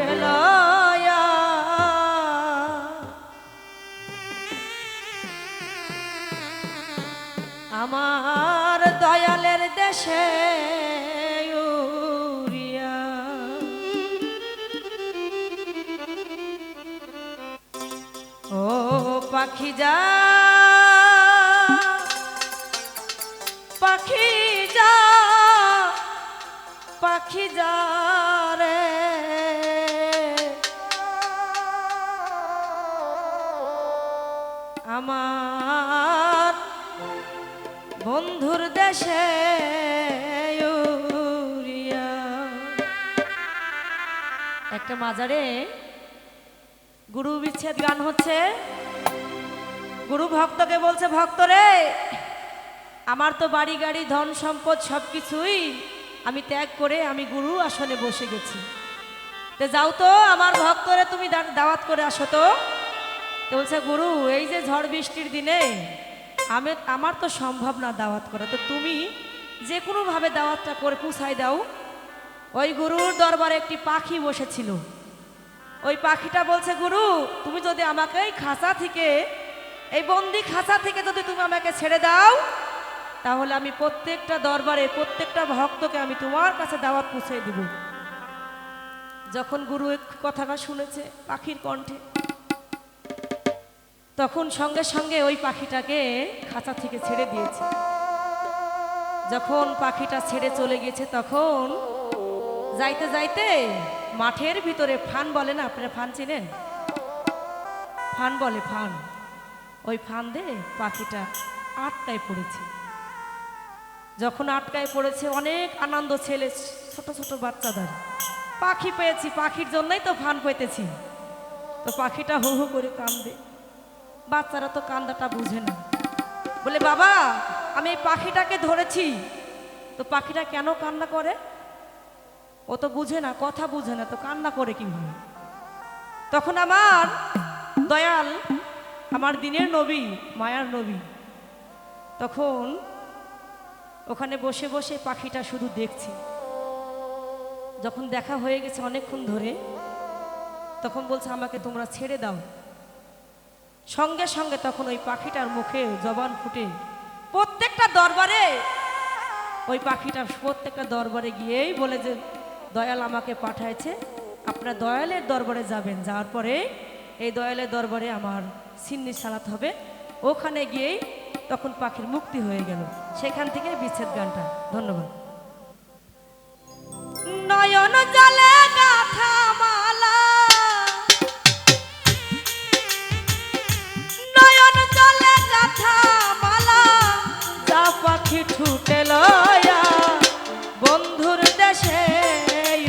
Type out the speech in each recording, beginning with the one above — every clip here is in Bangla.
ঠুটে লয়া আমার দয়ালের দেশে উড়িয়া ও পাখি যা পাখি যা পাখি যা রে আমার বন্ধুর দেশে উড়িয়া। একটা মাজারে গুরু বিচ্ছেদ গান হচ্ছে। গুরু ভক্তকে বলছে, ভক্ত রে আমার তো বাড়ি গাড়ি ধন সম্পদ সবকিছুই আমি ত্যাগ করে আমি গুরু আসনে বসে গেছি, তো যাও তো আমার ভক্তরে তুমি দাওয়াত করে আসো তো। বলছে গুরু এই যে ঝড় বৃষ্টির দিনে আমার তো সম্ভব না দাওয়াত করা, তো তুমি যে কোনোভাবে দাওয়াতটা করে পুষাই দাও। ওই গুরুর দরবারে একটি পাখি বসেছিল। ওই পাখিটা বলছে গুরু তুমি যদি আমাকে এই খাঁচা থেকে এই বন্দি খাঁচা থেকে যদি তুমি আমাকে ছেড়ে দাও তাহলে আমি প্রত্যেকটা দরবারে প্রত্যেকটা ভক্তকে আমি তোমার কাছে দাওয়াত পৌঁছে দিব। যখন গুরু এই কথাটা শুনেছে পাখির কণ্ঠে, তখন সঙ্গে সঙ্গে ওই পাখিটাকে খাঁচা থেকে ছেড়ে দিয়েছে। যখন পাখিটা ছেড়ে চলে গেছে তখন যাইতে যাইতে মাঠের ভিতরে ফান বলে না, আপনারা ফান চেনেন? ফান বলে, ফান। ওই ফান দিয়ে পাখিটা আটকায় পড়েছে। যখন আটকায় পড়েছে অনেক আনন্দ, ছেলে ছোট ছোট বাচ্চাদের পাখি পেয়েছি, পাখির জন্যই তো ফান পেতেছি। তো পাখিটা হু হু করে কান্দে। বাচ্চারা তো কান্দাটা বুঝে না, বলে বাবা আমি এই পাখিটাকে ধরেছি, তো পাখিটা কেন কান্না করে? ও তো বুঝে না, কথা বুঝে না, তো কান্না করে কিভাবে? তখন আমার দয়াল, আমার দিনের নবী, মায়ার নবী, তখন ওখানে বসে বসে পাখিটা শুধু দেখছি। যখন দেখা হয়ে গেছে অনেকক্ষণ ধরে, তখন বলছে আমাকে তোমরা ছেড়ে দাও। সঙ্গে সঙ্গে তখন ওই পাখিটার মুখে জবান ফুটে প্রত্যেকটা দরবারে, ওই পাখিটা প্রত্যেকটা দরবারে গিয়েই বলে যে দয়াল আমাকে পাঠাইছে, আপনার দয়ালের দরবারে যাবেন, যাওয়ার পরে এই দয়ালের দরবারে আমার সিন্নি সালাত হবে। ওখানে গিয়েই তখন পাখির মুক্তি হয়ে গেল। সেখান থেকে বিচ্ছেদ গানটা। ধন্যবাদ। নয়ন জলে গাথা মালা, নয়ন জলে গাথা মালা, যা পাখি ঠুটে লয়া বন্ধুর দেশে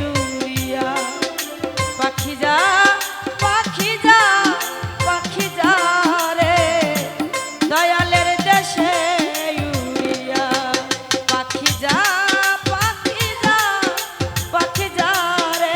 উড়িয়া। পাখি যা পাখি যা পাখি যা রে দয়ালের দেশে উড়িয়া। পাখি যা পাখি যা পাখি যা রে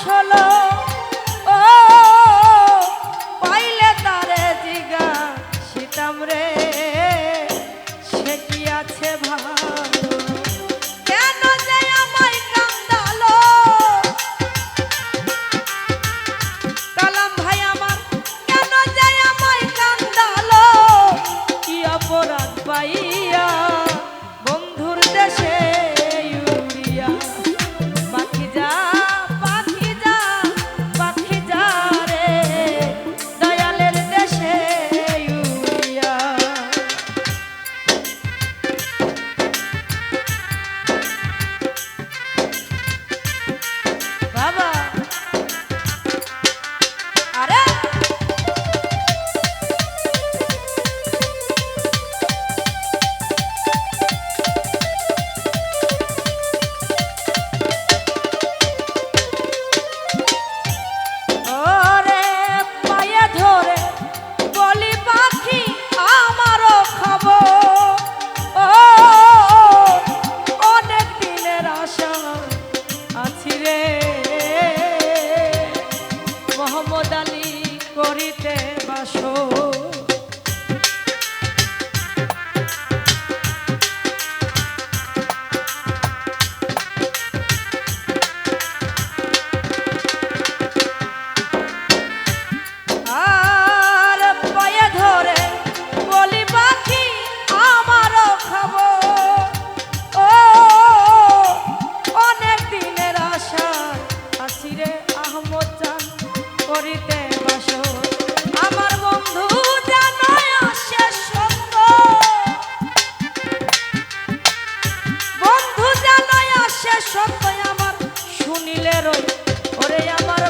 ষোলো, ও পাইলে তারে জিগা সীতাম রে, সে কি আছে ভালো, কেন যে আমায় কান্দালো। কালাম ভাই আমার কেন যে আমায় কান্দালো, কি অপরাধ পাইয়া বন্ধুর দেশে উড়িয়া। পাখি যা পাখি যা পাখি যা রে, দয়ালের দেশে উড়িয়া। বাবা আরে ওরে পায়ে ধরে বলি পাখি আমারও খবর, ও অনেক দিনের আশা আছি রে, মোহাম্মদ আলী করিতে বাসো। আর পায়ে ধরে বলি পাখি আমারও খবর, ও অনেক দিনের আশা আছি রে, আহমদ জান করিতে বাসো। আমার বন্ধু জানায় আসে সত্য, বন্ধু জানায় আসে সত্য, আমার শুনিলে রই ওরে আমার